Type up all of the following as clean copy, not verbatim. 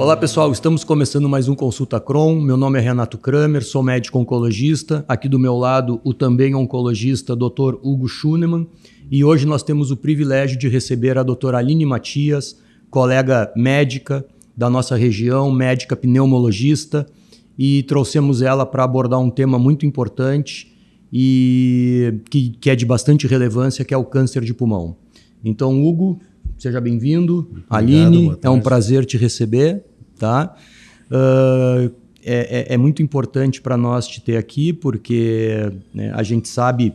Olá pessoal, estamos começando mais um Consulta Cron. Meu nome é Renato Kramer, sou médico oncologista. Aqui do meu lado o também oncologista Dr. Hugo Schunemann. E hoje nós temos o privilégio de receber a doutora Aline Matias, colega médica da nossa região, médica pneumologista, e trouxemos ela para abordar um tema muito importante e que é de bastante relevância, que é o câncer de pulmão. Então, Hugo, seja bem-vindo. Aline, é um prazer te receber. Tá? É muito importante para nós te ter aqui, porque a gente sabe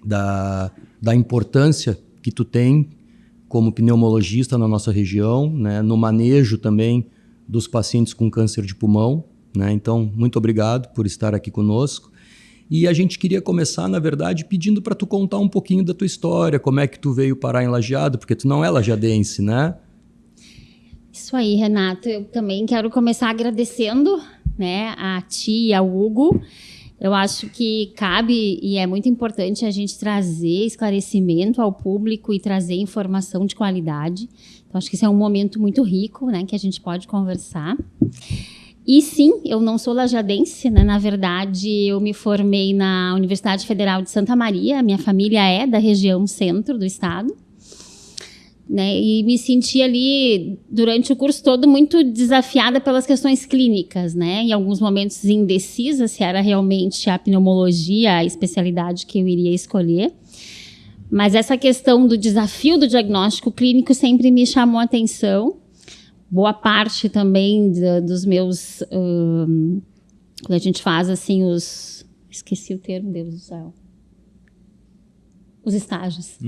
da importância que tu tem como pneumologista na nossa região, né, no manejo também dos pacientes com câncer de pulmão. Né? Então, muito obrigado por estar aqui conosco. E a gente queria começar, na verdade, pedindo para tu contar um pouquinho da tua história, como é que tu veio parar em Lajeado, porque tu não é lajadense, né? Isso aí, Renato. Eu também quero começar agradecendo, né, a ti e ao Hugo. Eu acho que cabe e é muito importante a gente trazer esclarecimento ao público e trazer informação de qualidade. Então, acho que esse é um momento muito rico, né, que a gente pode conversar. E sim, eu não sou lajadense, né? Na verdade, eu me formei na Universidade Federal de Santa Maria. Minha família é da região centro do estado. Né, e me senti ali, durante o curso todo, muito desafiada pelas questões clínicas, né? Em alguns momentos indecisa se era realmente a pneumologia a especialidade que eu iria escolher. Mas essa questão do desafio do diagnóstico clínico sempre me chamou a atenção. Boa parte também dos meus... quando a gente faz assim os... Esqueci o termo, Deus do céu. Os estágios.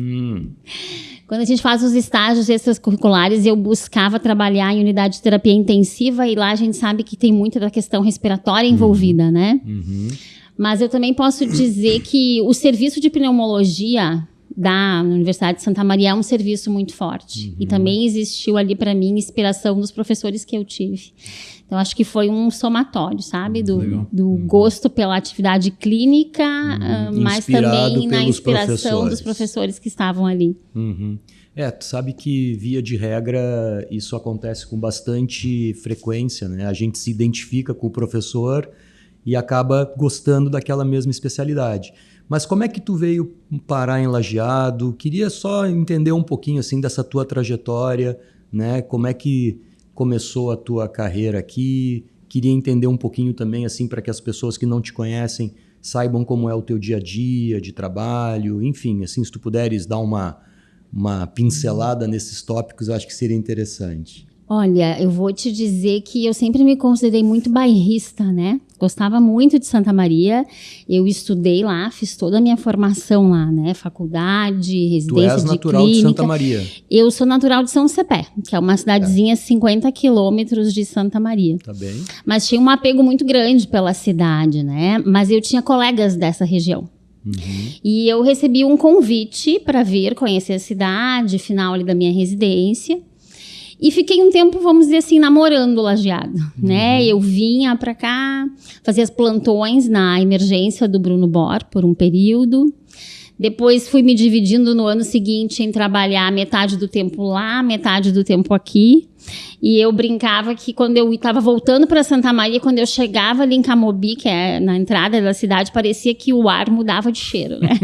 Quando a gente faz os estágios extracurriculares, eu buscava trabalhar em unidade de terapia intensiva e lá a gente sabe que tem muita da questão respiratória envolvida, né? Mas eu também posso dizer que o serviço de pneumologia da Universidade de Santa Maria é um serviço muito forte. E também existiu ali para mim inspiração dos professores que eu tive. Então, acho que foi um somatório, sabe? Do gosto pela atividade clínica, mas também na inspiração dos professores que estavam ali. Tu sabe que, via de regra, isso acontece com bastante frequência, né? A gente se identifica com o professor e acaba gostando daquela mesma especialidade. Mas como é que tu veio parar em Lajeado? Queria só entender um pouquinho assim dessa tua trajetória, né? Como é que começou a tua carreira aqui? Queria entender um pouquinho também, assim, para que as pessoas que não te conhecem saibam como é o teu dia a dia de trabalho. Enfim, assim, se tu puderes dar uma pincelada nesses tópicos, eu acho que seria interessante. Olha, eu vou te dizer que eu sempre me considerei muito bairrista, né? Gostava muito de Santa Maria. Eu estudei lá, fiz toda a minha formação lá, né? Faculdade, residência de clínica. Tu és natural de Santa Maria? Eu sou natural de São Cepé, que é uma cidadezinha 50 quilômetros de Santa Maria. Tá bem. Mas tinha um apego muito grande pela cidade, né? Mas eu tinha colegas dessa região. E eu recebi um convite para vir conhecer a cidade, final ali da minha residência. E fiquei um tempo, vamos dizer assim, namorando Lajeado, né? Eu vinha para cá, fazia as plantões na emergência do Bruno Bor por um período. Depois fui me dividindo no ano seguinte em trabalhar metade do tempo lá, metade do tempo aqui. E eu brincava que quando eu estava voltando para Santa Maria, quando eu chegava ali em Camobi, que é na entrada da cidade, parecia que o ar mudava de cheiro, né?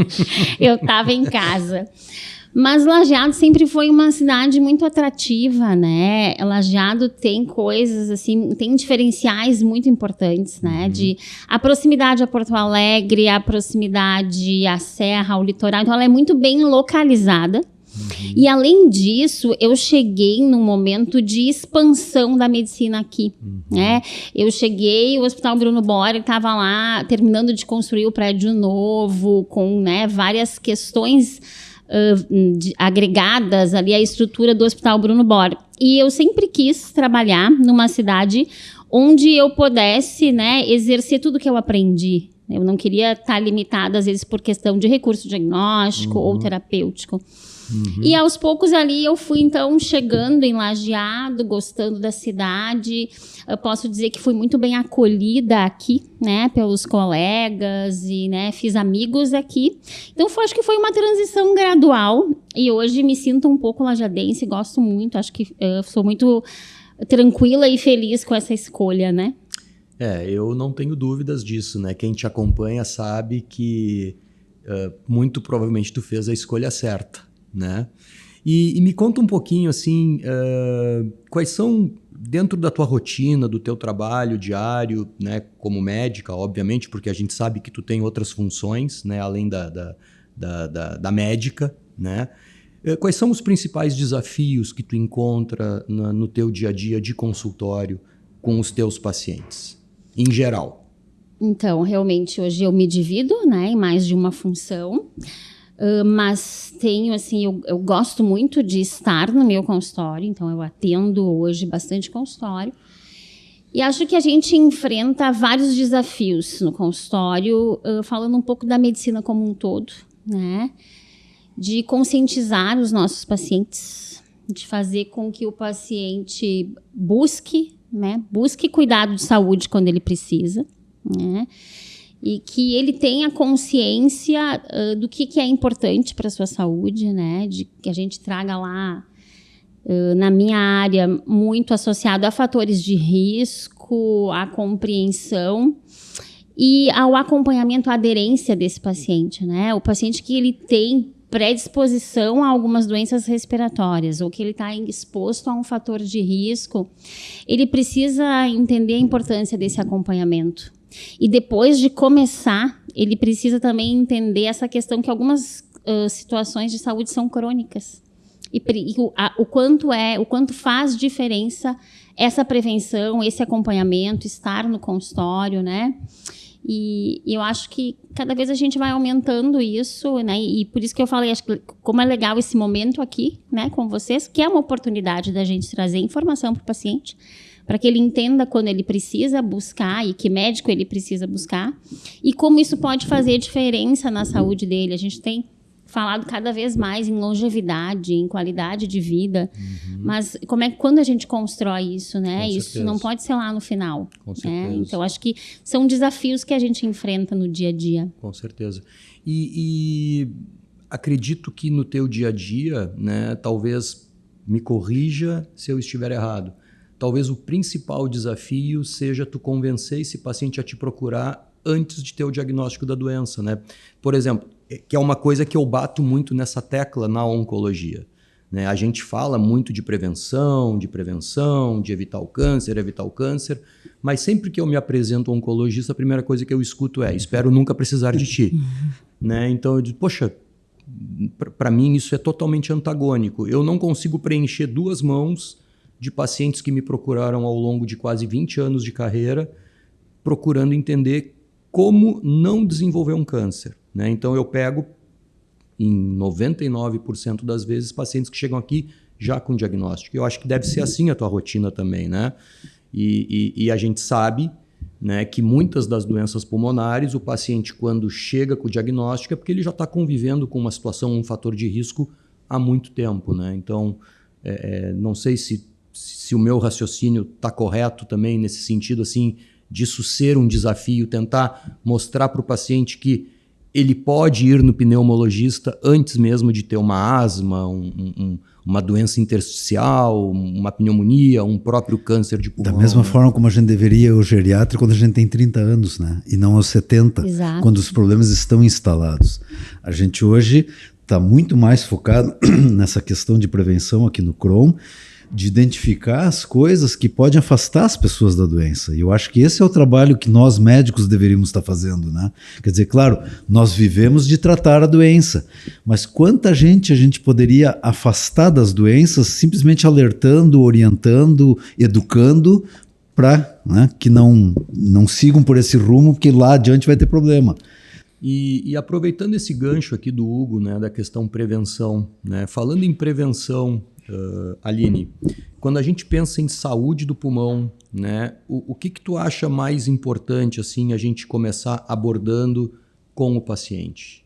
Eu estava em casa. Mas Lajeado sempre foi uma cidade muito atrativa, né? Lajeado tem coisas, assim, tem diferenciais muito importantes, né? A proximidade a Porto Alegre, a proximidade à Serra, ao litoral. Então, ela é muito bem localizada. E, além disso, eu cheguei num momento de expansão da medicina aqui, né? Eu cheguei, o Hospital Bruno Bor estava lá terminando de construir o prédio novo, com, né, várias questões agregadas ali à estrutura do Hospital Bruno Bor. E eu sempre quis trabalhar numa cidade onde eu pudesse, né, exercer tudo que eu aprendi. Eu não queria estar limitada, às vezes, por questão de recurso diagnóstico ou terapêutico. E aos poucos ali eu fui então chegando em Lajeado, gostando da cidade. Eu posso dizer que fui muito bem acolhida aqui, né, pelos colegas e, né, fiz amigos aqui. Então acho que foi uma transição gradual e hoje me sinto um pouco lajadense, gosto muito, acho que sou muito tranquila e feliz com essa escolha, né? Eu não tenho dúvidas disso, né? Quem te acompanha sabe que muito provavelmente tu fez a escolha certa, né? E me conta um pouquinho, assim, quais são, dentro da tua rotina, do teu trabalho diário, né? Como médica, obviamente, porque a gente sabe que tu tem outras funções, né? Além da médica, né? Quais são os principais desafios que tu encontra no teu dia a dia de consultório com os teus pacientes, em geral? Então, realmente, hoje eu me divido, né, em mais de uma função, mas tenho, assim, eu gosto muito de estar no meu consultório, então eu atendo hoje bastante consultório, e acho que a gente enfrenta vários desafios no consultório, falando um pouco da medicina como um todo, né, de conscientizar os nossos pacientes, de fazer com que o paciente busque cuidado de saúde quando ele precisa, né? E que ele tenha consciência do que é importante para a sua saúde, né? De que a gente traga lá, na minha área, muito associado a fatores de risco, à compreensão e ao acompanhamento, à aderência desse paciente, né? O paciente que ele tem predisposição a algumas doenças respiratórias ou que ele está exposto a um fator de risco, ele precisa entender a importância desse acompanhamento. E depois de começar, ele precisa também entender essa questão que algumas situações de saúde são crônicas. E o quanto faz diferença essa prevenção, esse acompanhamento, estar no consultório, né? E eu acho que cada vez a gente vai aumentando isso, né? E por isso que eu falei, acho que como é legal esse momento aqui, né, com vocês, que é uma oportunidade da gente trazer informação para o paciente, para que ele entenda quando ele precisa buscar e que médico ele precisa buscar e como isso pode fazer diferença na saúde dele. A gente tem falado cada vez mais em longevidade, em qualidade de vida, mas quando a gente constrói isso, né? Isso não pode ser lá no final. Com certeza. Né? Então, acho que são desafios que a gente enfrenta no dia a dia. Com certeza. E acredito que no teu dia a dia, né, talvez me corrija se eu estiver errado, talvez o principal desafio seja tu convencer esse paciente a te procurar antes de ter o diagnóstico da doença, né? Por exemplo, que é uma coisa que eu bato muito nessa tecla na oncologia, né? A gente fala muito de prevenção, de evitar o câncer, mas sempre que eu me apresento ao oncologista, a primeira coisa que eu escuto é: espero nunca precisar de ti. Né? Então eu digo, poxa, para mim isso é totalmente antagônico. Eu não consigo preencher 2 mãos de pacientes que me procuraram ao longo de quase 20 anos de carreira, procurando entender como não desenvolver um câncer. Né? Então eu pego, em 99% das vezes, pacientes que chegam aqui já com diagnóstico. Eu acho que deve ser assim a tua rotina também, né? E a gente sabe, né, que muitas das doenças pulmonares, o paciente, quando chega com o diagnóstico, é porque ele já está convivendo com uma situação, um fator de risco há muito tempo. Né? Então, não sei se o meu raciocínio está correto também nesse sentido, assim, disso ser um desafio, tentar mostrar para o paciente que ele pode ir no pneumologista antes mesmo de ter uma asma, uma doença intersticial, uma pneumonia, um próprio câncer de pulmão. Da mesma forma como a gente deveria ir ao geriatra quando a gente tem 30 anos, né? E não aos 70, Exato. Quando os problemas estão instalados. A gente hoje está muito mais focado nessa questão de prevenção aqui no CROM, de identificar as coisas que podem afastar as pessoas da doença. E eu acho que esse é o trabalho que nós médicos deveríamos estar fazendo, né? Quer dizer, claro, nós vivemos de tratar a doença, mas quanta gente a gente poderia afastar das doenças simplesmente alertando, orientando, educando para, né, que não sigam por esse rumo, porque lá adiante vai ter problema. E aproveitando esse gancho aqui do Hugo, né, da questão prevenção, né, falando em prevenção, Aline, quando a gente pensa em saúde do pulmão, né, o que tu acha mais importante assim, a gente começar abordando com o paciente?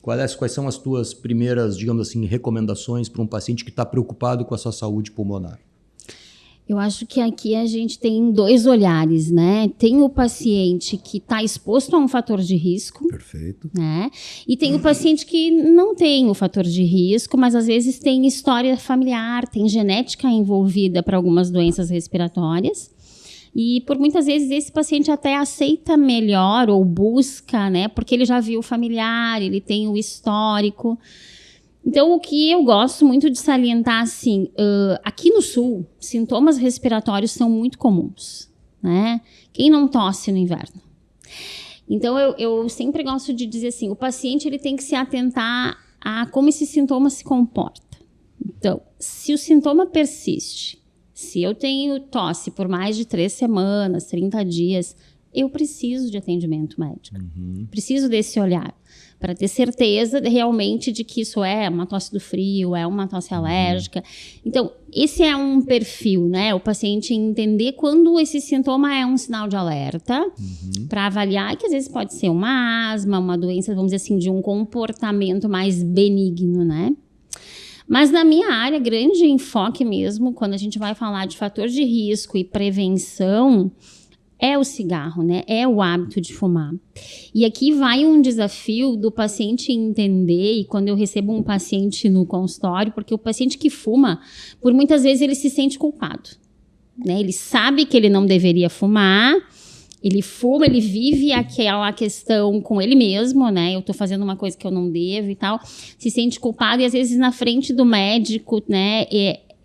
Quais são as tuas primeiras, digamos assim, recomendações para um paciente que está preocupado com a sua saúde pulmonar? Eu acho que aqui a gente tem 2 olhares, né? Tem o paciente que está exposto a um fator de risco, Perfeito. né? E tem o paciente que não tem o fator de risco, mas às vezes tem história familiar, tem genética envolvida para algumas doenças respiratórias. E por muitas vezes esse paciente até aceita melhor ou busca, né? Porque ele já viu o familiar, ele tem o histórico. Então, o que eu gosto muito de salientar, assim, aqui no Sul, sintomas respiratórios são muito comuns, né? Quem não tosse no inverno? Então, eu sempre gosto de dizer assim, o paciente ele tem que se atentar a como esse sintoma se comporta. Então, se o sintoma persiste, se eu tenho tosse por mais de 3 semanas, 30 dias, eu preciso de atendimento médico. Preciso desse olhar para ter certeza realmente de que isso é uma tosse do frio, é uma tosse alérgica. Então, esse é um perfil, né? O paciente entender quando esse sintoma é um sinal de alerta, para avaliar que às vezes pode ser uma asma, uma doença, vamos dizer assim, de um comportamento mais benigno, né? Mas na minha área, grande enfoque mesmo, quando a gente vai falar de fator de risco e prevenção, é o cigarro, né? É o hábito de fumar. E aqui vai um desafio do paciente entender, e quando eu recebo um paciente no consultório, porque o paciente que fuma, por muitas vezes ele se sente culpado, né? Ele sabe que ele não deveria fumar, ele fuma, ele vive aquela questão com ele mesmo, né? Eu tô fazendo uma coisa que eu não devo e tal, se sente culpado e às vezes na frente do médico, né?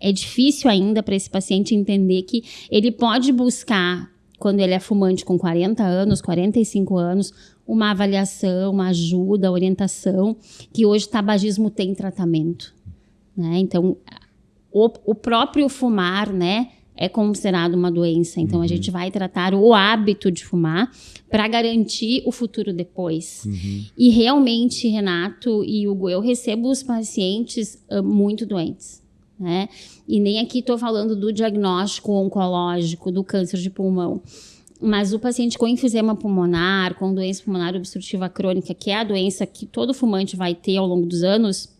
É difícil ainda para esse paciente entender que ele pode buscar, quando ele é fumante com 40 anos, 45 anos, uma avaliação, uma ajuda, orientação, que hoje o tabagismo tem tratamento, né? Então, o próprio fumar, né, é considerado uma doença. Então, a gente vai tratar o hábito de fumar para garantir o futuro depois. E realmente, Renato e Hugo, eu recebo os pacientes muito doentes, né? E nem aqui estou falando do diagnóstico oncológico, do câncer de pulmão, mas o paciente com enfisema pulmonar, com doença pulmonar obstrutiva crônica, que é a doença que todo fumante vai ter ao longo dos anos,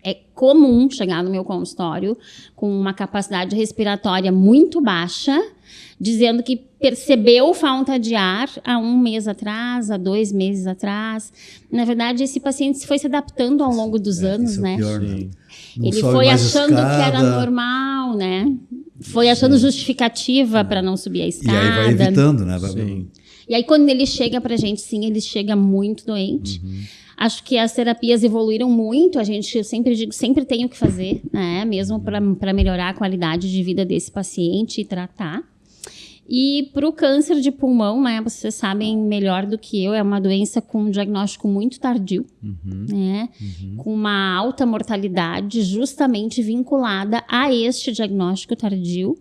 é comum chegar no meu consultório com uma capacidade respiratória muito baixa, dizendo que percebeu falta de ar há 1 mês atrás, há 2 meses atrás. Na verdade, esse paciente foi se adaptando ao longo dos anos, né? Pior, né? Ele foi achando que era normal, né? Foi achando justificativa para não subir a escada. E aí vai evitando, né? E aí, quando ele chega pra gente, sim, ele chega muito doente. Acho que as terapias evoluíram muito. Eu sempre digo, sempre tem o que fazer, né? Mesmo para melhorar a qualidade de vida desse paciente e tratar. E para o câncer de pulmão, né, vocês sabem melhor do que eu, é uma doença com um diagnóstico muito tardio, né, com uma alta mortalidade justamente vinculada a este diagnóstico tardio.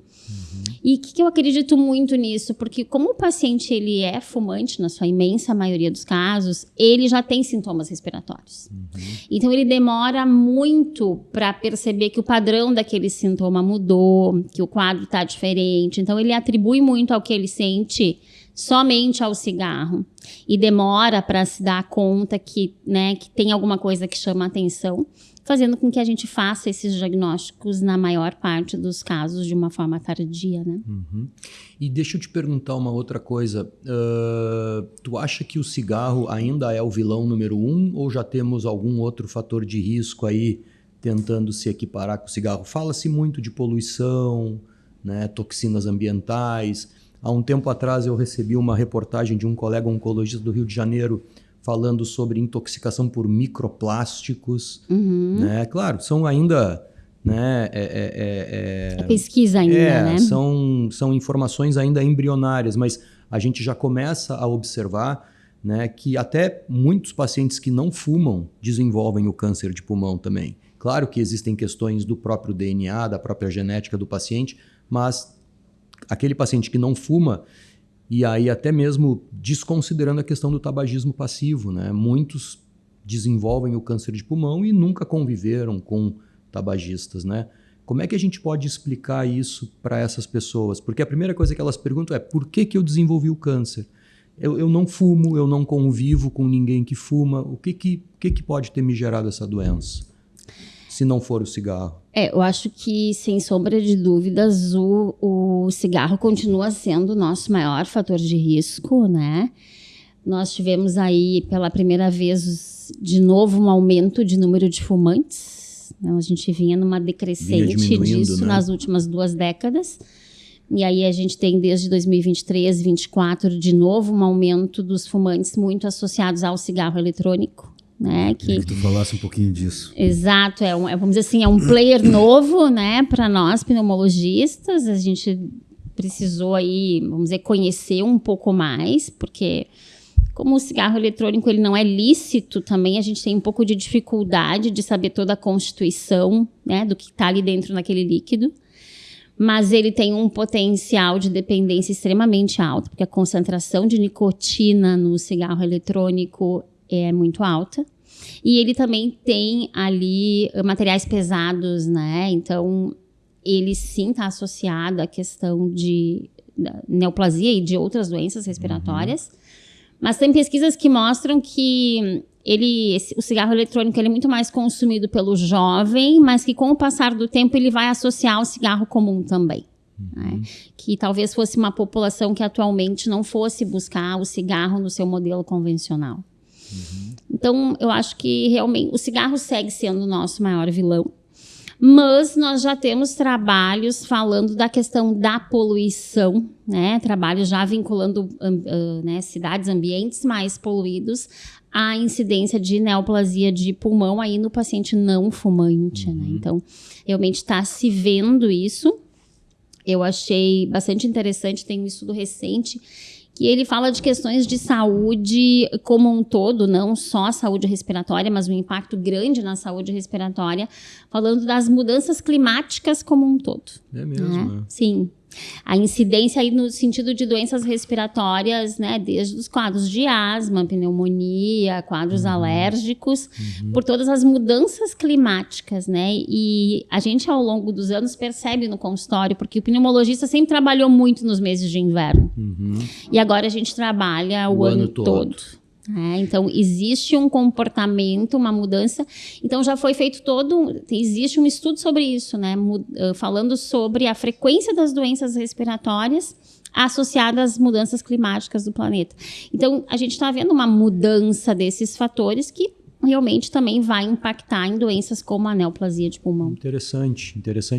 E o que eu acredito muito nisso? Porque como o paciente ele é fumante, na sua imensa maioria dos casos, ele já tem sintomas respiratórios. Então ele demora muito para perceber que o padrão daquele sintoma mudou, que o quadro está diferente. Então ele atribui muito ao que ele sente somente ao cigarro. E demora para se dar conta que, né, que tem alguma coisa que chama a atenção, fazendo com que a gente faça esses diagnósticos na maior parte dos casos de uma forma tardia, né? E deixa eu te perguntar uma outra coisa. Tu acha que o cigarro ainda é o vilão número 1 ou já temos algum outro fator de risco aí tentando se equiparar com o cigarro? Fala-se muito de poluição, né, toxinas ambientais. Há um tempo atrás eu recebi uma reportagem de um colega oncologista do Rio de Janeiro falando sobre intoxicação por microplásticos, né? Claro, são ainda, né? É pesquisa ainda, né? São informações ainda embrionárias, mas a gente já começa a observar, né, que até muitos pacientes que não fumam desenvolvem o câncer de pulmão também. Claro que existem questões do próprio DNA, da própria genética do paciente, mas aquele paciente que não fuma, e aí até mesmo desconsiderando a questão do tabagismo passivo, né? Muitos desenvolvem o câncer de pulmão e nunca conviveram com tabagistas, né? Como é que a gente pode explicar isso para essas pessoas? Porque a primeira coisa que elas perguntam é por que eu desenvolvi o câncer? Eu não fumo, eu não convivo com ninguém que fuma. O que pode ter me gerado essa doença? se não for o cigarro? Eu acho que, sem sombra de dúvidas, o cigarro continua sendo o nosso maior fator de risco, né? Nós tivemos aí, pela primeira vez, de novo, um aumento de número de fumantes. A gente vinha numa decrescente disso, né, nas últimas 2 décadas. E aí a gente tem, desde 2023, 2024, de novo, um aumento dos fumantes muito associados ao cigarro eletrônico. Né, que tu falasse um pouquinho disso. Exato, vamos dizer assim, é um player novo, né, para nós pneumologistas. A gente precisou aí, vamos dizer, conhecer um pouco mais, porque como o cigarro eletrônico ele não é lícito, também a gente tem um pouco de dificuldade de saber toda a constituição, né, do que está ali dentro naquele líquido. Mas ele tem um potencial de dependência extremamente alto, porque a concentração de nicotina no cigarro eletrônico é muito alta. E ele também tem ali materiais pesados, né? Então, ele sim está associado à questão de neoplasia e de outras doenças respiratórias. Mas tem pesquisas que mostram que o cigarro eletrônico ele é muito mais consumido pelo jovem, mas que com o passar do tempo ele vai associar ao cigarro comum também. Né? Que talvez fosse uma população que atualmente não fosse buscar o cigarro no seu modelo convencional. Então, eu acho que realmente o cigarro segue sendo o nosso maior vilão. Mas nós já temos trabalhos falando da questão da poluição, né? Trabalhos já vinculando né, cidades, ambientes mais poluídos à incidência de neoplasia de pulmão aí no paciente não fumante. Né? Então, realmente está se vendo isso. Eu achei bastante interessante, tem um estudo recente que ele fala de questões de saúde como um todo, não só a saúde respiratória, mas um impacto grande na saúde respiratória, falando das mudanças climáticas como um todo. É mesmo? Né? Sim. A incidência aí no sentido de doenças respiratórias, né, desde os quadros de asma, pneumonia, quadros alérgicos, por todas as mudanças climáticas, né? E a gente, ao longo dos anos, percebe no consultório, porque o pneumologista sempre trabalhou muito nos meses de inverno. E agora a gente trabalha o ano todo. Então, existe um comportamento, uma mudança. Então, já foi feito existe um estudo sobre isso, né? Falando sobre a frequência das doenças respiratórias associadas às mudanças climáticas do planeta. Então, a gente está vendo uma mudança desses fatores que realmente também vai impactar em doenças como a neoplasia de pulmão. Interessante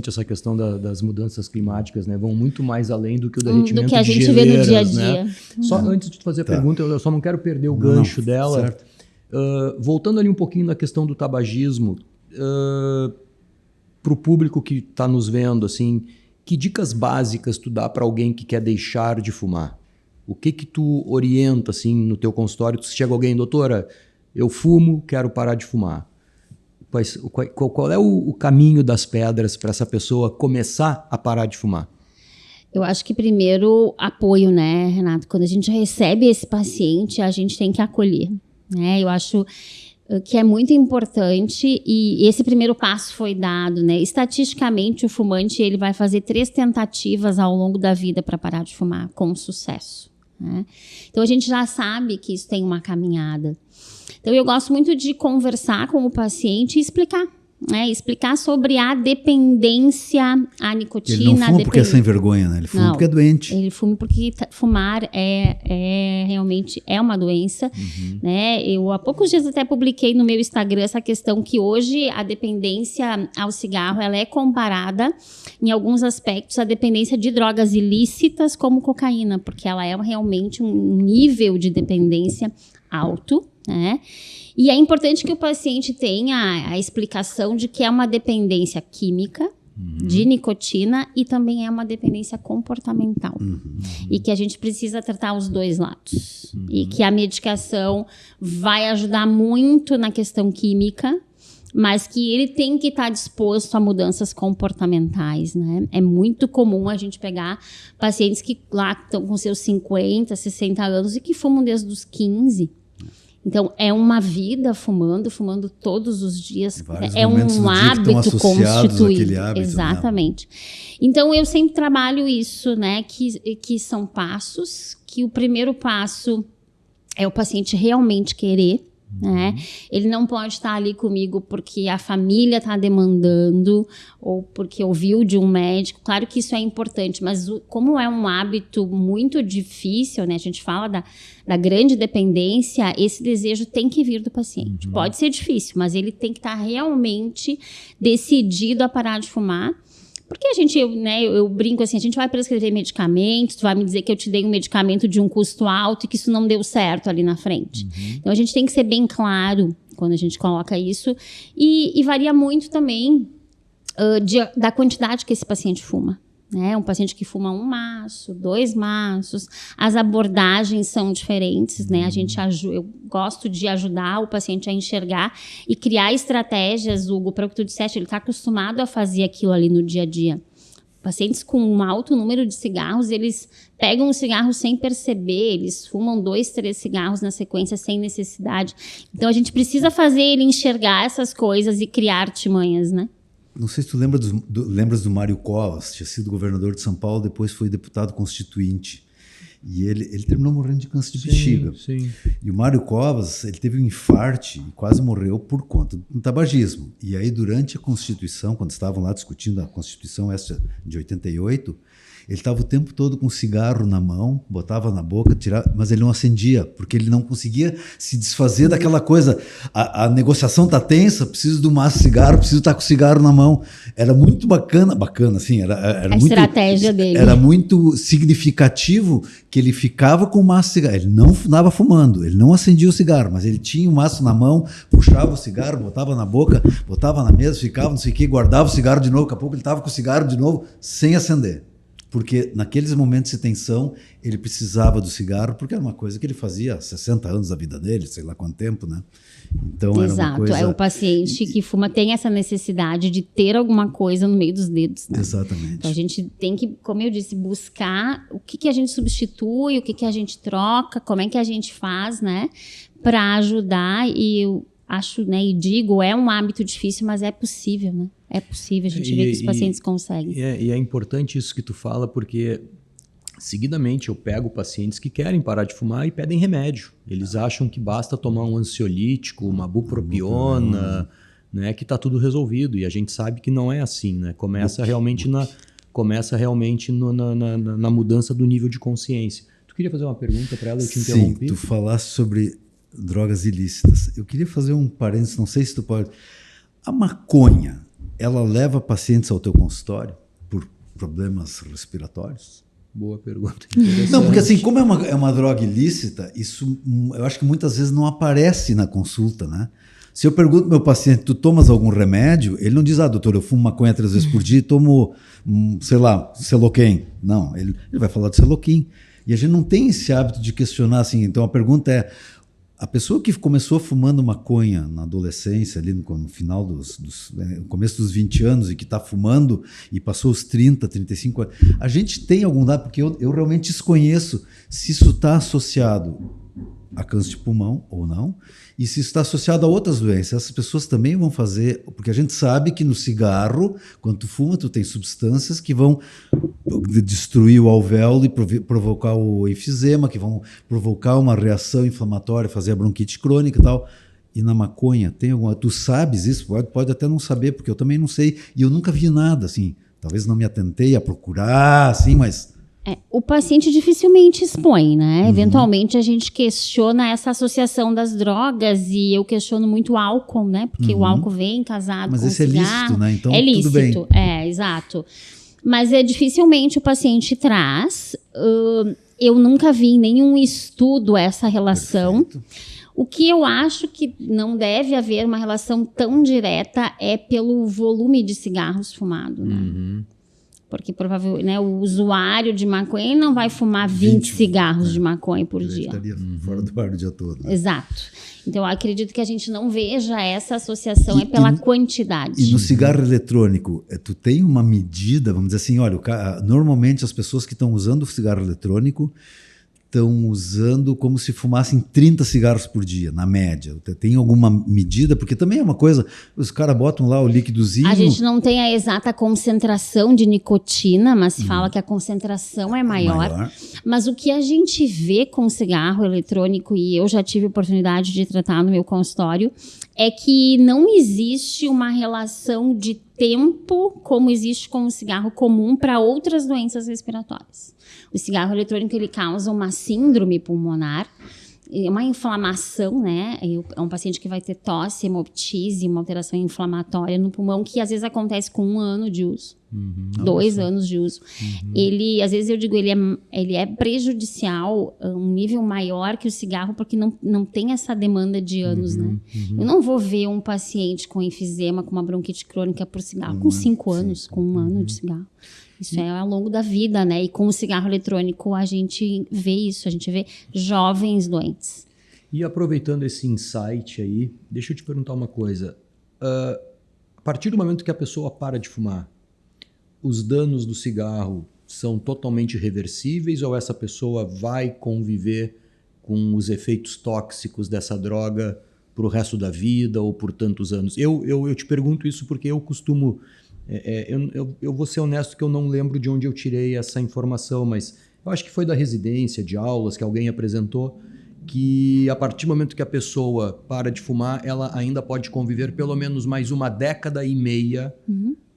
essa questão das mudanças climáticas, né? Vão muito mais além do que o derretimento do que a gente geleiras, vê no dia a dia. Né? Só antes de te fazer a pergunta, eu só não quero perder o gancho dela. Voltando ali um pouquinho na questão do tabagismo, para o público que está nos vendo, assim, que dicas básicas tu dá para alguém que quer deixar de fumar? O que tu orienta assim no teu consultório? Se chega alguém, doutora, eu fumo, quero parar de fumar. Qual é o caminho das pedras para essa pessoa começar a parar de fumar? Eu acho que primeiro apoio, né, Renato? Quando a gente recebe esse paciente, a gente tem que acolher, né? Eu acho que é muito importante e esse primeiro passo foi dado, né? Estatisticamente, o fumante ele vai fazer 3 tentativas ao longo da vida para parar de fumar com sucesso, né? Então, a gente já sabe que isso tem uma caminhada. Então, eu gosto muito de conversar com o paciente e explicar. Explicar sobre a dependência à nicotina. Ele não fuma porque é sem vergonha, né? Ele fuma porque é doente. Ele fuma porque fumar realmente é uma doença. Né? Eu há poucos dias até publiquei no meu Instagram essa questão que hoje a dependência ao cigarro ela é comparada em alguns aspectos à dependência de drogas ilícitas como cocaína, porque ela é realmente um nível de dependência alto, né? E é importante que o paciente tenha a explicação de que é uma dependência química de nicotina e também é uma dependência comportamental. E que a gente precisa tratar os dois lados. E que a medicação vai ajudar muito na questão química, mas que ele tem que estar disposto a mudanças comportamentais, né? É muito comum a gente pegar pacientes que lá estão com seus 50, 60 anos e que fumam desde os 15. Então, é uma vida fumando todos os dias. É um hábito constituído. Exatamente. Né? Então, eu sempre trabalho isso, né? Que são passos, que o primeiro passo é o paciente realmente querer, né? Ele não pode estar ali comigo porque a família está demandando ou porque ouviu de um médico. Claro que isso é importante, mas como é um hábito muito difícil, né? A gente fala da grande dependência, esse desejo tem que vir do paciente. Pode ser difícil, mas ele tem que estar realmente decidido a parar de fumar. Porque eu brinco assim, a gente vai prescrever medicamentos, tu vai me dizer que eu te dei um medicamento de um custo alto e que isso não deu certo ali na frente. Então, a gente tem que ser bem claro quando a gente coloca isso. E varia muito também da quantidade que esse paciente fuma. Né? Um paciente que fuma 1 maço, 2 maços, as abordagens são diferentes, né? Eu gosto de ajudar o paciente a enxergar e criar estratégias, Hugo, para o que tu disseste, ele está acostumado a fazer aquilo ali no dia a dia. Pacientes com um alto número de cigarros, eles pegam um cigarro sem perceber, eles fumam 2, 3 cigarros na sequência sem necessidade. Então, a gente precisa fazer ele enxergar essas coisas e criar artimanhas, né? Não sei se tu lembras do Mário Covas, tinha sido governador de São Paulo, depois foi deputado constituinte. E ele terminou morrendo de câncer de bexiga. Sim. E o Mário Covas, ele teve um infarte e quase morreu por conta do tabagismo. E aí, durante a Constituição, quando estavam lá discutindo a Constituição essa de 88, ele estava o tempo todo com um cigarro na mão, botava na boca, tirava, mas ele não acendia, porque ele não conseguia se desfazer daquela coisa. A negociação está tensa, preciso de um maço de cigarro, preciso estar com o cigarro na mão. Era muito bacana, assim, era muito, estratégia dele. Era muito significativo que ele ficava com o maço de cigarro. Ele não andava fumando, ele não acendia o cigarro, mas ele tinha o maço na mão, puxava o cigarro, botava na boca, botava na mesa, ficava, não sei o quê, guardava o cigarro de novo, daqui a pouco ele estava com o cigarro de novo, sem acender. Porque naqueles momentos de tensão, ele precisava do cigarro, porque era uma coisa que ele fazia há 60 anos da vida dele, sei lá quanto tempo, né? Então, exato, era uma coisa... o paciente que fuma tem essa necessidade de ter alguma coisa no meio dos dedos, né? Exatamente. Então, a gente tem que, como eu disse, buscar o que a gente substitui, o que a gente troca, como é que a gente faz, né? Para ajudar e eu acho, né, e digo, é um hábito difícil, mas é possível, né? É possível, a gente vê que os pacientes conseguem. E é importante isso que tu fala, porque seguidamente eu pego pacientes que querem parar de fumar e pedem remédio. Eles acham que basta tomar um ansiolítico, uma bupropiona, né, que está tudo resolvido. E a gente sabe que não é assim, né? Começa realmente na mudança do nível de consciência. Tu queria fazer uma pergunta para ela, eu te interrompi? Sim, tu falaste sobre drogas ilícitas. Eu queria fazer um parênteses, não sei se tu pode... A maconha, ela leva pacientes ao teu consultório por problemas respiratórios? Boa pergunta. Não, porque assim, como é uma droga ilícita, isso eu acho que muitas vezes não aparece na consulta, né? Se eu pergunto pro meu paciente, tu tomas algum remédio? Ele não diz, doutor, eu fumo maconha 3 vezes por dia e tomo, sei lá, Seloquem. Não, ele vai falar de Seloquim. E a gente não tem esse hábito de questionar assim. Então a pergunta é, a pessoa que começou fumando maconha na adolescência, ali no final no começo dos 20 anos e que está fumando e passou os 30, 35 anos, a gente tem algum dado, porque eu realmente desconheço se isso está associado a câncer de pulmão ou não, e se isso está associado a outras doenças. Essas pessoas também vão fazer, porque a gente sabe que no cigarro, quando tu fuma, tu tem substâncias que vão destruir o alvéolo e provocar o enfisema, que vão provocar uma reação inflamatória, fazer a bronquite crônica e tal. E na maconha, tem alguma... Tu sabes isso? Pode até não saber, porque eu também não sei, e eu nunca vi nada, assim. Talvez não me atentei a procurar, assim, mas... O paciente dificilmente expõe, né? Eventualmente a gente questiona essa associação das drogas e eu questiono muito o álcool, né? Porque o álcool vem casado com o cigarro. Mas esse é lícito, né? Então é lícito, tudo bem. Exato. Mas dificilmente o paciente traz. Eu nunca vi em nenhum estudo essa relação. Perfeito. O que eu acho que não deve haver uma relação tão direta é pelo volume de cigarros fumados, né? Porque provavelmente, né, o usuário de maconha não vai fumar 20 cigarros de maconha por dia. Estaria fora do ar o dia todo. Né? Exato. Então, eu acredito que a gente não veja essa associação pela quantidade. E no cigarro eletrônico, tu tem uma medida, vamos dizer assim, olha, normalmente as pessoas que estão usando o cigarro eletrônico estão usando como se fumassem 30 cigarros por dia, na média. Tem alguma medida? Porque também é uma coisa, os caras botam lá o líquidozinho... A gente não tem a exata concentração de nicotina, mas se fala que a concentração é maior. Mas o que a gente vê com cigarro eletrônico, e eu já tive a oportunidade de tratar no meu consultório, é que não existe uma relação de tempo como existe com o cigarro comum para outras doenças respiratórias. O cigarro eletrônico ele causa uma síndrome pulmonar, uma inflamação, né? É um paciente que vai ter tosse, hemoptise, uma alteração inflamatória no pulmão, que às vezes acontece com 1 ano de uso, 2 anos de uso. Ele, às vezes eu digo, ele é prejudicial a um nível maior que o cigarro, porque não tem essa demanda de anos, né? Eu não vou ver um paciente com enfisema, com uma bronquite crônica por cigarro com 5 anos, com 1 ano de cigarro. Isso é ao longo da vida, né? E com o cigarro eletrônico a gente vê isso, a gente vê jovens doentes. E aproveitando esse insight aí, deixa eu te perguntar uma coisa. A partir do momento que a pessoa para de fumar, os danos do cigarro são totalmente reversíveis ou essa pessoa vai conviver com os efeitos tóxicos dessa droga para o resto da vida ou por tantos anos? Eu te pergunto isso porque eu costumo... eu vou ser honesto que eu não lembro de onde eu tirei essa informação, mas eu acho que foi da residência, de aulas que alguém apresentou, que a partir do momento que a pessoa para de fumar, ela ainda pode conviver pelo menos mais 1,5 décadas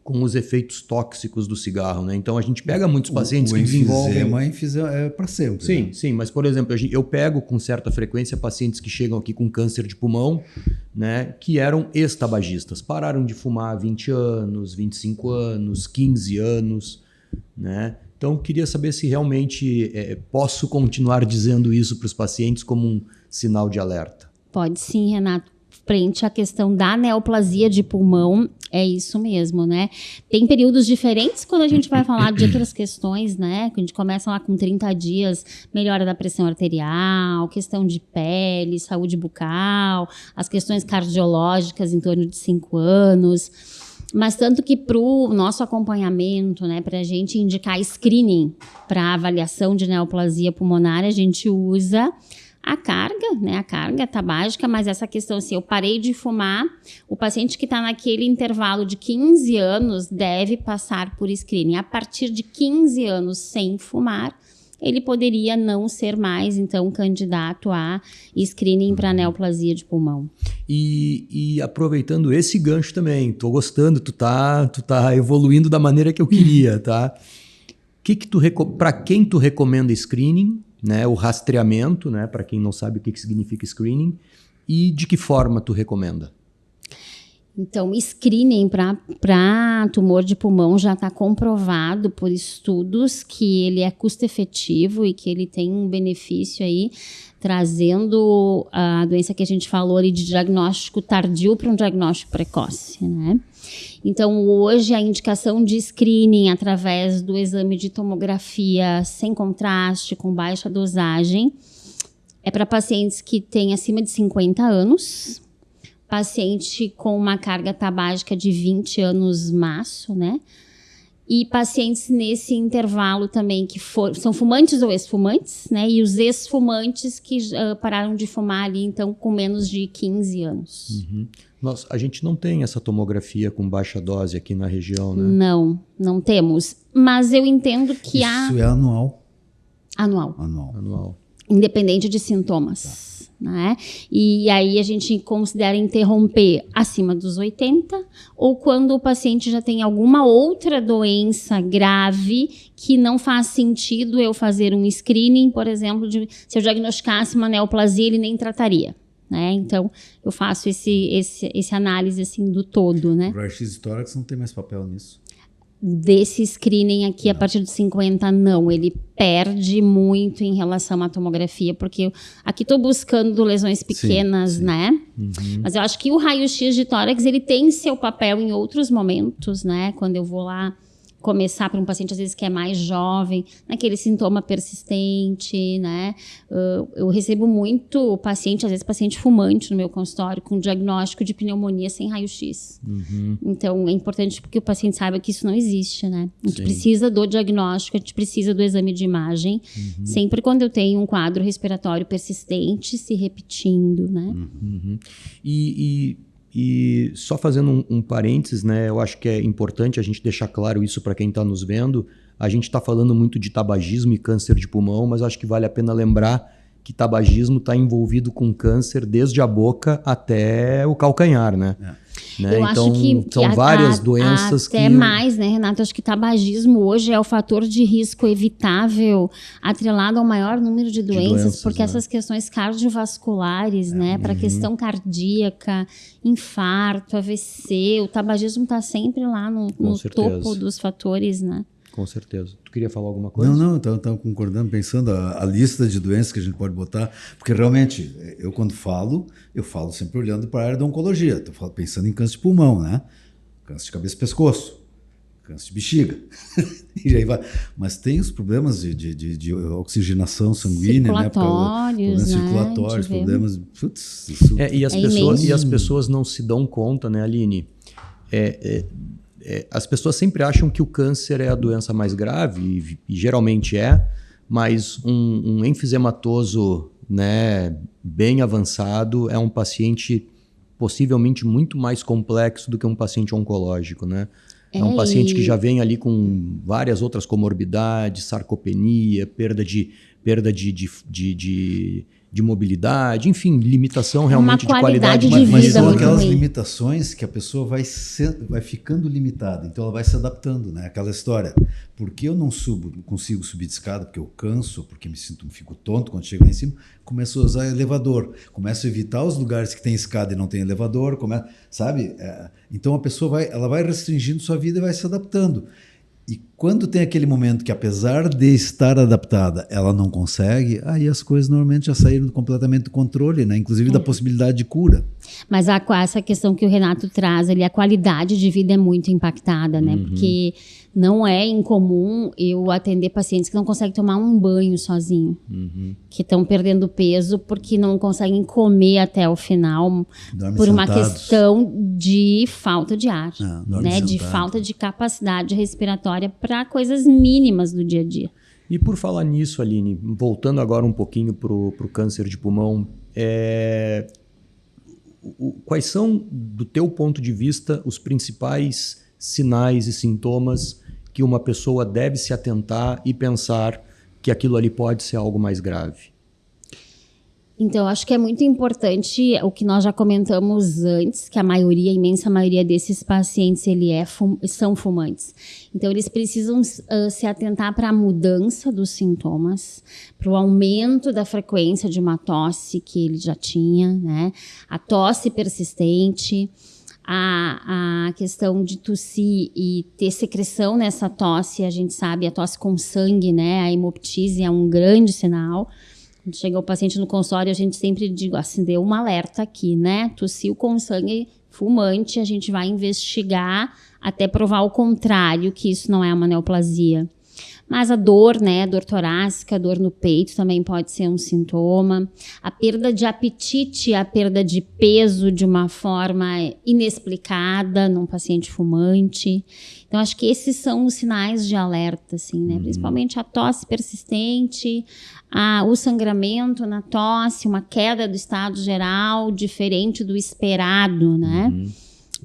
com os efeitos tóxicos do cigarro, né? Então a gente pega muitos pacientes que desenvolvem... O enfisema é para sempre. Sim, né? sim, mas por exemplo, eu pego com certa frequência pacientes que chegam aqui com câncer de pulmão, né, que eram ex-tabagistas, pararam de fumar há 20 anos, 25 anos, 15 anos, né? Então eu queria saber se realmente posso continuar dizendo isso para os pacientes como um sinal de alerta. Pode sim, Renato. Frente à questão da neoplasia de pulmão, é isso mesmo, né? Tem períodos diferentes quando a gente vai falar de outras questões, né? Que a gente começa lá com 30 dias, melhora da pressão arterial, questão de pele, saúde bucal, as questões cardiológicas em torno de 5 anos. Mas tanto que para o nosso acompanhamento, né, para a gente indicar screening para avaliação de neoplasia pulmonar, a gente usa a carga, né, a carga tabágica, mas essa questão assim, eu parei de fumar, o paciente que está naquele intervalo de 15 anos deve passar por screening. A partir de 15 anos sem fumar, ele poderia não ser mais, então, candidato a screening para neoplasia de pulmão. E aproveitando esse gancho também, tô gostando, tu tá evoluindo da maneira que eu queria, tá? Para quem tu recomenda screening, né, o rastreamento, né, para quem não sabe o que significa screening, e de que forma tu recomenda? Então, screening para tumor de pulmão já está comprovado por estudos que ele é custo-efetivo e que ele tem um benefício aí, trazendo a doença que a gente falou ali de diagnóstico tardio para um diagnóstico precoce, né? Então, hoje, a indicação de screening através do exame de tomografia sem contraste, com baixa dosagem, é para pacientes que têm acima de 50 anos, paciente com uma carga tabágica de 20 anos maço, né? E pacientes nesse intervalo também que são fumantes ou ex-fumantes, né? E os ex-fumantes que pararam de fumar ali, então, com menos de 15 anos. Nossa, a gente não tem essa tomografia com baixa dose aqui na região, né? Não temos. Mas eu entendo que Isso é anual? Anual. Independente de sintomas. Né? E aí a gente considera interromper acima dos 80 ou quando o paciente já tem alguma outra doença grave que não faz sentido eu fazer um screening, por exemplo, se eu diagnosticasse uma neoplasia, ele nem trataria. Né? Então, eu faço esse análise assim, do todo. Né? O raio-x de tórax não tem mais papel nisso? Desse screening aqui, a partir de 50, não. Ele perde muito em relação à tomografia, porque aqui estou buscando lesões pequenas, né? Mas eu acho que o raio-x de tórax, ele tem seu papel em outros momentos, né? Quando eu vou lá começar para um paciente, às vezes, que é mais jovem, naquele sintoma persistente, né? Eu recebo muito paciente, às vezes paciente fumante no meu consultório, com diagnóstico de pneumonia sem raio-x. Então, é importante porque o paciente saiba que isso não existe, né? A gente precisa do diagnóstico, a gente precisa do exame de imagem, sempre quando eu tenho um quadro respiratório persistente se repetindo, né? E só fazendo um parênteses, né, eu acho que é importante a gente deixar claro isso para quem está nos vendo. A gente está falando muito de tabagismo e câncer de pulmão, mas acho que vale a pena lembrar que tabagismo está envolvido com câncer desde a boca até o calcanhar, né? Eu então, acho que são várias doenças até mais, né, Renato? Acho que tabagismo hoje é o fator de risco evitável atrelado ao maior número de doenças, porque essas questões cardiovasculares, né, para questão cardíaca, infarto, AVC, o tabagismo está sempre lá no topo dos fatores, né? Com certeza. Tu queria falar alguma coisa? Não, estava concordando, pensando a lista de doenças que a gente pode botar, porque realmente, eu quando falo, eu falo sempre olhando para a área da oncologia, estou pensando em câncer de pulmão, né? Câncer de cabeça e pescoço, câncer de bexiga, e aí vai. Mas tem os problemas de oxigenação sanguínea, né? Problemas circulatórios, problemas... Putz, isso e as pessoas não se dão conta, né, Aline? As pessoas sempre acham que o câncer é a doença mais grave, e geralmente é, mas um enfisematoso, né, bem avançado é um paciente possivelmente muito mais complexo do que um paciente oncológico, né? É um paciente que já vem ali com várias outras comorbidades, sarcopenia, perda de mobilidade, enfim, limitação realmente de qualidade de vida. Mas são aquelas limitações que a pessoa vai ficando limitada, então ela vai se adaptando, né? Aquela história, por que eu não consigo subir de escada, porque eu canso, porque fico tonto quando chego lá em cima, começo a usar elevador, começo a evitar os lugares que tem escada e não tem elevador, sabe? Então a pessoa vai restringindo sua vida e vai se adaptando. E quando tem aquele momento que, apesar de estar adaptada, ela não consegue, aí as coisas normalmente já saíram completamente do controle, né? Inclusive da possibilidade de cura. Mas essa questão que o Renato traz ali, a qualidade de vida é muito impactada, né? Porque não é incomum eu atender pacientes que não conseguem tomar um banho sozinho, que estão perdendo peso porque não conseguem comer até o final, por uma questão de falta de ar, né? De falta de capacidade respiratória para coisas mínimas do dia a dia. E por falar nisso, Aline, voltando agora um pouquinho para o câncer de pulmão, quais são, do teu ponto de vista, os principais sinais e sintomas que uma pessoa deve se atentar e pensar que aquilo ali pode ser algo mais grave? Então, acho que é muito importante o que nós já comentamos antes, que a imensa maioria desses pacientes são fumantes. Então, eles precisam se atentar para a mudança dos sintomas, para o aumento da frequência de uma tosse que ele já tinha, né? A tosse persistente, a questão de tossir e ter secreção nessa tosse, a gente sabe, a tosse com sangue, né? A hemoptise é um grande sinal. Quando chega o paciente no consultório, a gente sempre diz, acendeu um alerta aqui, né? Tossiu com sangue fumante, a gente vai investigar até provar o contrário, que isso não é uma neoplasia. Mas a dor, né, dor torácica, dor no peito também pode ser um sintoma. A perda de apetite, a perda de peso de uma forma inexplicada num paciente fumante. Então, acho que esses são os sinais de alerta, assim, né? Principalmente a tosse persistente, o sangramento na tosse, uma queda do estado geral diferente do esperado, né?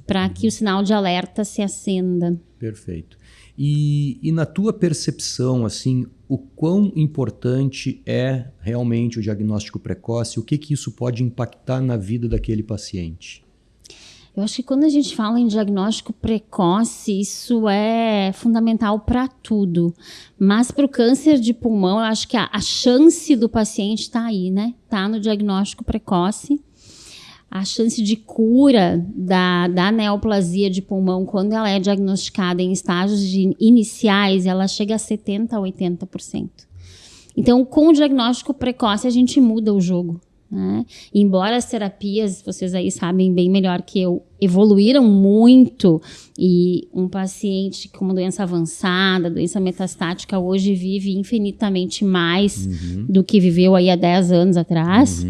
Para que o sinal de alerta se acenda. Perfeito. E na tua percepção, assim, o quão importante é realmente o diagnóstico precoce? O que isso pode impactar na vida daquele paciente? Eu acho que quando a gente fala em diagnóstico precoce, isso é fundamental para tudo. Mas para o câncer de pulmão, eu acho que a chance do paciente está aí, né? Está no diagnóstico precoce. A chance de cura da neoplasia de pulmão, quando ela é diagnosticada em estágios iniciais, ela chega a 70% a 80%. Então, com o diagnóstico precoce, a gente muda o jogo, né? Embora as terapias, vocês aí sabem bem melhor que eu, evoluíram muito, e um paciente com uma doença avançada, doença metastática, hoje vive infinitamente mais do que viveu aí há 10 anos atrás.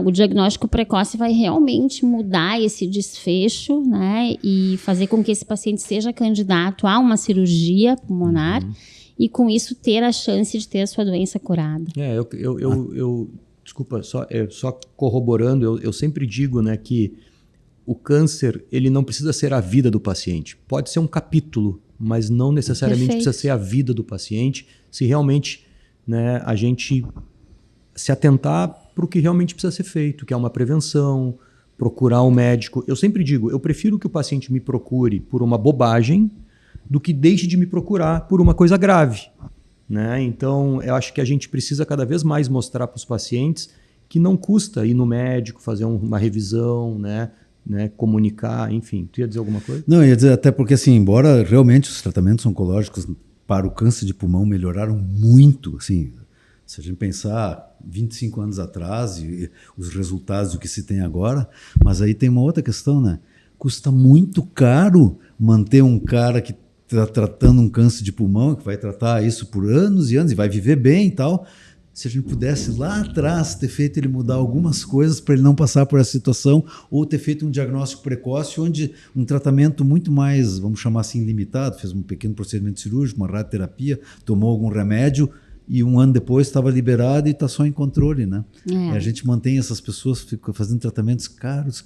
O diagnóstico precoce vai realmente mudar esse desfecho, né? E fazer com que esse paciente seja candidato a uma cirurgia pulmonar, e com isso ter a chance de ter a sua doença curada. Desculpa, só corroborando, eu sempre digo, né, que o câncer, ele não precisa ser a vida do paciente. Pode ser um capítulo, mas não necessariamente precisa ser a vida do paciente, se realmente, né, a gente se atentar para o que realmente precisa ser feito, que é uma prevenção, procurar um médico. Eu sempre digo, eu prefiro que o paciente me procure por uma bobagem do que deixe de me procurar por uma coisa grave, né? Então, eu acho que a gente precisa cada vez mais mostrar para os pacientes que não custa ir no médico, fazer uma revisão, né? Comunicar, enfim. Tu ia dizer alguma coisa? Não, eu ia dizer até porque, assim, embora realmente os tratamentos oncológicos para o câncer de pulmão melhoraram muito, assim, se a gente pensar 25 anos atrás e os resultados do que se tem agora, mas aí tem uma outra questão, né? Custa muito caro manter um cara que está tratando um câncer de pulmão, que vai tratar isso por anos e anos e vai viver bem e tal. Se a gente pudesse lá atrás ter feito ele mudar algumas coisas para ele não passar por essa situação, ou ter feito um diagnóstico precoce, onde um tratamento muito mais, vamos chamar assim, limitado, fez um pequeno procedimento cirúrgico, uma radioterapia, tomou algum remédio, e um ano depois estava liberado e está só em controle, né? E a gente mantém essas pessoas fazendo tratamentos caros.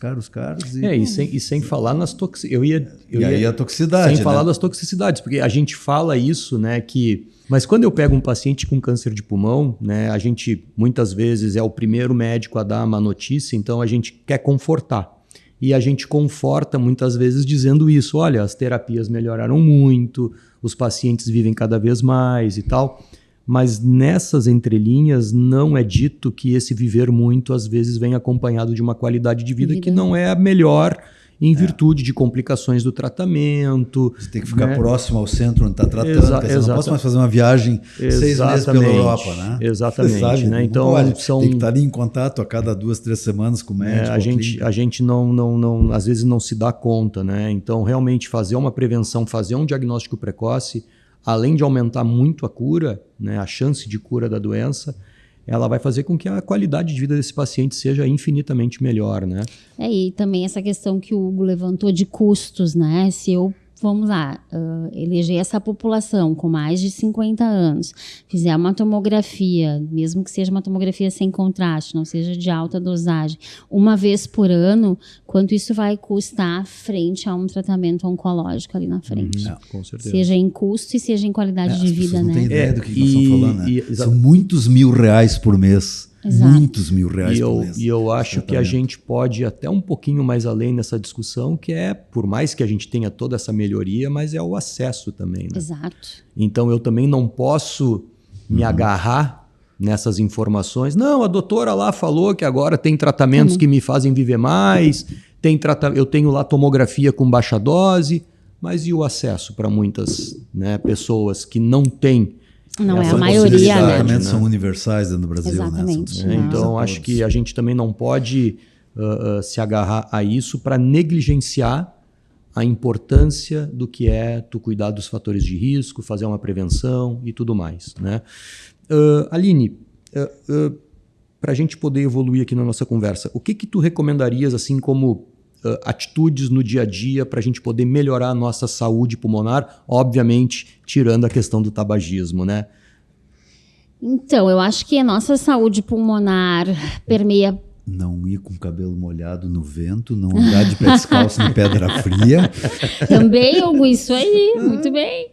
E sem falar nas toxicidades. E aí a toxicidade, sem falar das toxicidades, porque a gente fala isso, né, que... Mas quando eu pego um paciente com câncer de pulmão, né, a gente muitas vezes é o primeiro médico a dar uma notícia, então a gente quer confortar. E a gente conforta muitas vezes dizendo isso, olha, as terapias melhoraram muito, os pacientes vivem cada vez mais e tal... Mas nessas entrelinhas não é dito que esse viver muito às vezes vem acompanhado de uma qualidade de vida que não é a melhor em virtude de complicações do tratamento. Você tem que ficar próximo ao centro onde está tratando, você não pode mais fazer uma viagem 6 meses pela Europa, né? Exatamente. Sabe, né? Então, tem que estar ali em contato a cada 2, 3 semanas com o médico. A gente não, às vezes não se dá conta, né? Então, realmente fazer uma prevenção, fazer um diagnóstico precoce, além de aumentar muito a cura, né, a chance de cura da doença, ela vai fazer com que a qualidade de vida desse paciente seja infinitamente melhor, né? E também essa questão que o Hugo levantou de custos, né? Se eu, vamos lá, eleger essa população com mais de 50 anos, fizer uma tomografia, mesmo que seja uma tomografia sem contraste, não seja de alta dosagem, uma vez por ano, quanto isso vai custar frente a um tratamento oncológico ali na frente? Com certeza. Seja em custo e seja em qualidade de vida, não né? Não tem ideia do que nós estamos falando, né? São muitos R$1.000 por mês. Exato. Muitos R$1.000 por mês. E eu acho que a gente pode ir até um pouquinho mais além nessa discussão, que é, por mais que a gente tenha toda essa melhoria, mas é o acesso também, né? Exato. Então eu também não posso me agarrar nessas informações. Não, a doutora lá falou que agora tem tratamentos que me fazem viver mais, eu tenho lá tomografia com baixa dose, mas e o acesso para muitas, né, pessoas que não têm? Não é a maioria, né? Os tratamentos são universais dentro do Brasil. Exatamente. Né? Então, acho que a gente também não pode se agarrar a isso para negligenciar a importância do que é tu cuidar dos fatores de risco, fazer uma prevenção e tudo mais, né? Aline, para a gente poder evoluir aqui na nossa conversa, o que tu recomendarias assim como atitudes no dia a dia para a gente poder melhorar a nossa saúde pulmonar, obviamente tirando a questão do tabagismo, né? Então, eu acho que a nossa saúde pulmonar permeia... Não ir com o cabelo molhado no vento, não andar de pé descalço em pedra fria. Também, Hugo, isso aí, muito bem.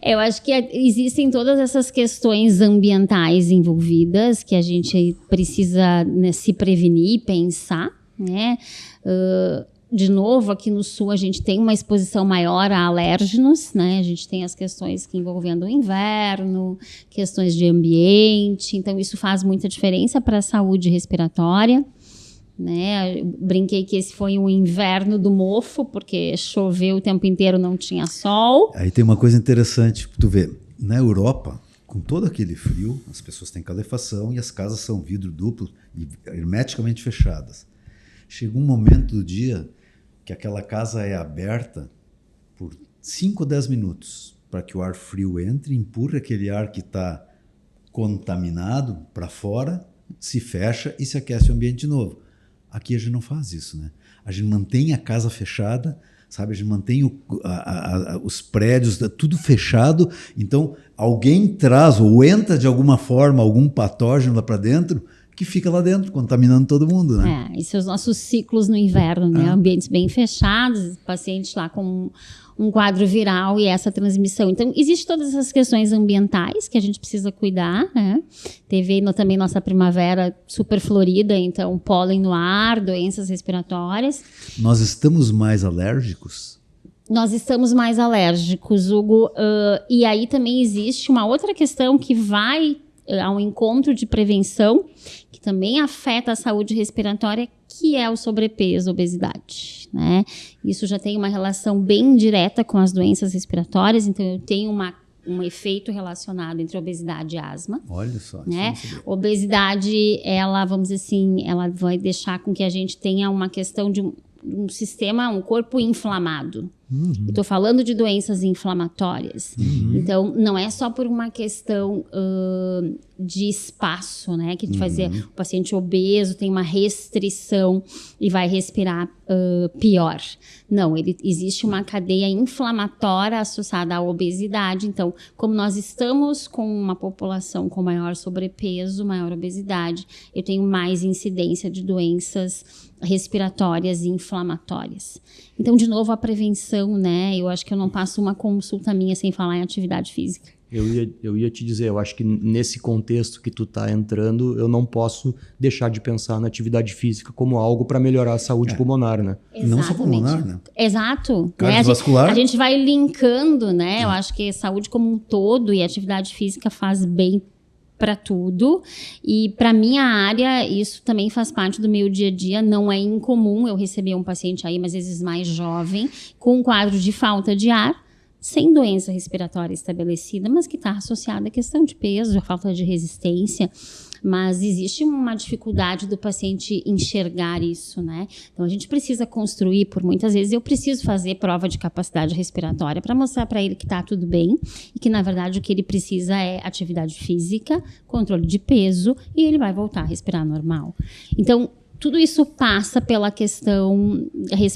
Eu acho que existem todas essas questões ambientais envolvidas que a gente precisa, né, se prevenir, pensar, né? De novo, aqui no sul a gente tem uma exposição maior a alérgenos, né? A gente tem as questões que envolvendo o inverno, questões de ambiente, então isso faz muita diferença para a saúde respiratória, né? Eu brinquei que esse foi um inverno do mofo, porque choveu o tempo inteiro, não tinha sol. Aí tem uma coisa interessante, tu vê, na Europa com todo aquele frio, as pessoas têm calefação e as casas são vidro duplo e hermeticamente fechadas. Chega um momento do dia que aquela casa é aberta por 5 ou 10 minutos para que o ar frio entre, empurra aquele ar que está contaminado para fora, se fecha e se aquece o ambiente de novo. Aqui a gente não faz isso, né? A gente mantém a casa fechada, sabe? A gente mantém os prédios, tudo fechado. Então, alguém traz ou entra de alguma forma algum patógeno lá para dentro que fica lá dentro, contaminando todo mundo, né? Esses são os nossos ciclos no inverno, né? Ambientes bem fechados, paciente lá com um quadro viral e essa transmissão. Então, existem todas essas questões ambientais que a gente precisa cuidar, né? Teve também nossa primavera super florida, então pólen no ar, doenças respiratórias. Nós estamos mais alérgicos? Nós estamos mais alérgicos, Hugo. E aí também existe uma outra questão que vai ao encontro de prevenção, que também afeta a saúde respiratória, que é o sobrepeso, obesidade, né? Isso já tem uma relação bem direta com as doenças respiratórias, então eu tenho um efeito relacionado entre obesidade e asma. Olha só. Né? Obesidade, ela, vamos dizer assim, ela vai deixar com que a gente tenha uma questão de um sistema, um corpo inflamado. Eu estou falando de doenças inflamatórias. Então, não é só por uma questão de espaço, né? Que vai dizer, o paciente obeso tem uma restrição e vai respirar pior. Não, existe uma cadeia inflamatória associada à obesidade. Então, como nós estamos com uma população com maior sobrepeso, maior obesidade, eu tenho mais incidência de doenças respiratórias e inflamatórias. Então, de novo, a prevenção, né? Eu acho que eu não passo uma consulta minha sem falar em atividade física. Eu ia te dizer, eu acho que nesse contexto que tu tá entrando, eu não posso deixar de pensar na atividade física como algo para melhorar a saúde pulmonar, né? Exatamente. Não só pulmonar, né? Exato. Cardiovascular. A gente vai linkando, né? Eu acho que saúde como um todo e atividade física faz bem para tudo, e para minha área isso também faz parte do meu dia a dia. Não é incomum eu receber um paciente aí, mas às vezes mais jovem, com um quadro de falta de ar, sem doença respiratória estabelecida, mas que está associada à questão de peso, à falta de resistência. Mas existe uma dificuldade do paciente enxergar isso, né? Então, a gente precisa construir, por muitas vezes, eu preciso fazer prova de capacidade respiratória para mostrar para ele que está tudo bem e que, na verdade, o que ele precisa é atividade física, controle de peso e ele vai voltar a respirar normal. Então, tudo isso passa pela questão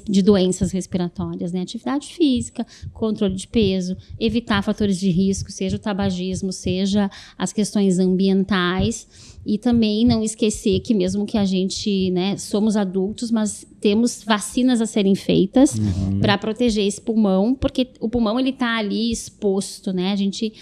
de doenças respiratórias, né? Atividade física, controle de peso, evitar fatores de risco, seja o tabagismo, seja as questões ambientais. E também não esquecer que mesmo que a gente, né, somos adultos, mas temos vacinas a serem feitas para proteger esse pulmão, porque o pulmão ele está ali exposto, né? A gente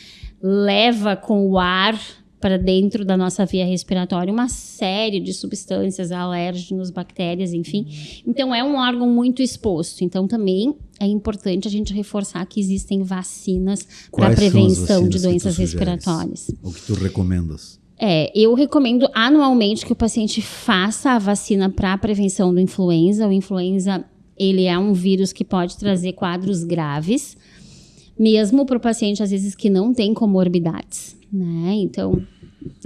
leva com o ar para dentro da nossa via respiratória uma série de substâncias, alérgenos, bactérias, enfim. Então, é um órgão muito exposto. Então, também é importante a gente reforçar que existem vacinas para prevenção de doenças respiratórias. O que tu recomendas? Eu recomendo anualmente que o paciente faça a vacina para a prevenção do influenza. O influenza, ele é um vírus que pode trazer quadros graves, mesmo para o paciente, às vezes, que não tem comorbidades, né? Então,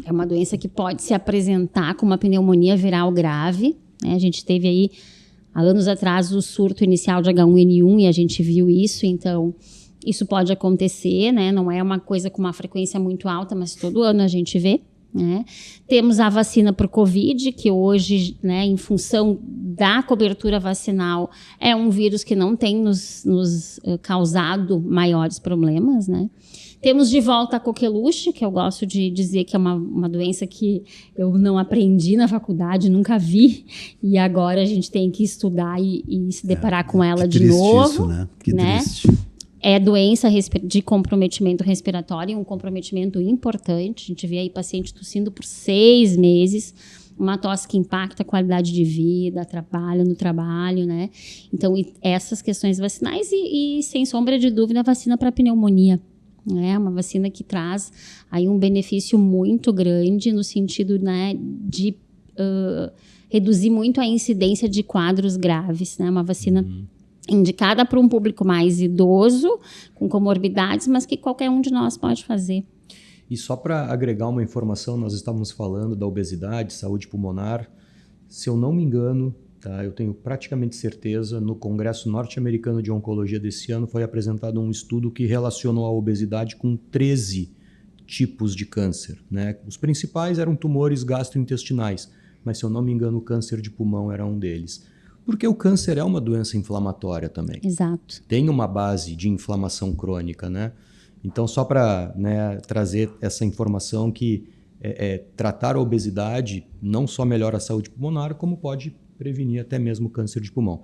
é uma doença que pode se apresentar com uma pneumonia viral grave, né? A gente teve aí, há anos atrás, o surto inicial de H1N1 e a gente viu isso, então isso pode acontecer, né? Não é uma coisa com uma frequência muito alta, mas todo ano a gente vê, né? Temos a vacina para o Covid, que hoje, né, em função da cobertura vacinal, é um vírus que não tem nos causado maiores problemas, né? Temos de volta a coqueluche, que eu gosto de dizer que é uma doença que eu não aprendi na faculdade, nunca vi, e agora a gente tem que estudar e se deparar com ela de novo. Isso, né? Que né? triste. É doença de comprometimento respiratório, um comprometimento importante. A gente vê aí paciente tossindo por 6 meses, uma tosse que impacta a qualidade de vida, trabalho no trabalho, né? Então, essas questões vacinais e sem sombra de dúvida, a vacina para pneumonia. É uma vacina que traz aí um benefício muito grande no sentido, né, de reduzir muito a incidência de quadros graves, né? Uma vacina indicada para um público mais idoso, com comorbidades, mas que qualquer um de nós pode fazer. E só para agregar uma informação, nós estávamos falando da obesidade, saúde pulmonar. Se eu não me engano, tá, eu tenho praticamente certeza, no Congresso Norte-Americano de Oncologia desse ano foi apresentado um estudo que relacionou a obesidade com 13 tipos de câncer, né? Os principais eram tumores gastrointestinais, mas se eu não me engano o câncer de pulmão era um deles. Porque o câncer é uma doença inflamatória também. Exato. Tem uma base de inflamação crônica, né? Então, só para, né, trazer essa informação que tratar a obesidade não só melhora a saúde pulmonar, como pode prevenir até mesmo o câncer de pulmão.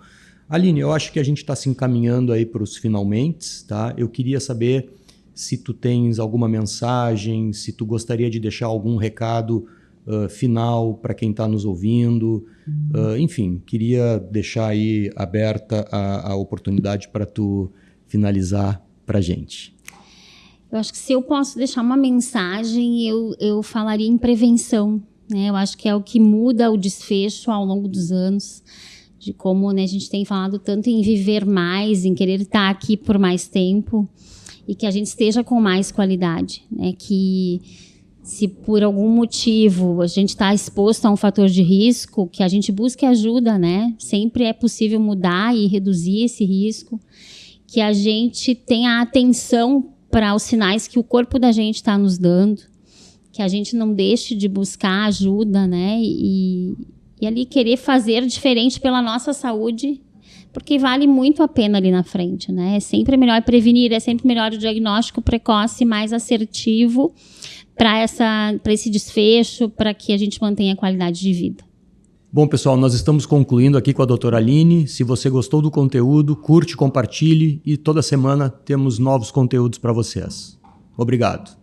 Aline, eu acho que a gente está se encaminhando aí para os finalmente, tá? Eu queria saber se tu tens alguma mensagem, se tu gostaria de deixar algum recado final para quem está nos ouvindo. Enfim, queria deixar aí aberta a oportunidade para tu finalizar para a gente. Eu acho que se eu posso deixar uma mensagem, eu falaria em prevenção, né? Eu acho que é o que muda o desfecho ao longo dos anos, de como, né, a gente tem falado tanto em viver mais, em querer estar aqui por mais tempo e que a gente esteja com mais qualidade, né? Que se por algum motivo a gente está exposto a um fator de risco, que a gente busque ajuda, né? Sempre é possível mudar e reduzir esse risco, que a gente tenha atenção para os sinais que o corpo da gente está nos dando, que a gente não deixe de buscar ajuda, né? E ali querer fazer diferente pela nossa saúde, porque vale muito a pena ali na frente, né? É sempre melhor prevenir, é sempre melhor o diagnóstico precoce, mais assertivo para esse desfecho, para que a gente mantenha a qualidade de vida. Bom, pessoal, nós estamos concluindo aqui com a doutora Aline. Se você gostou do conteúdo, curte, compartilhe e toda semana temos novos conteúdos para vocês. Obrigado.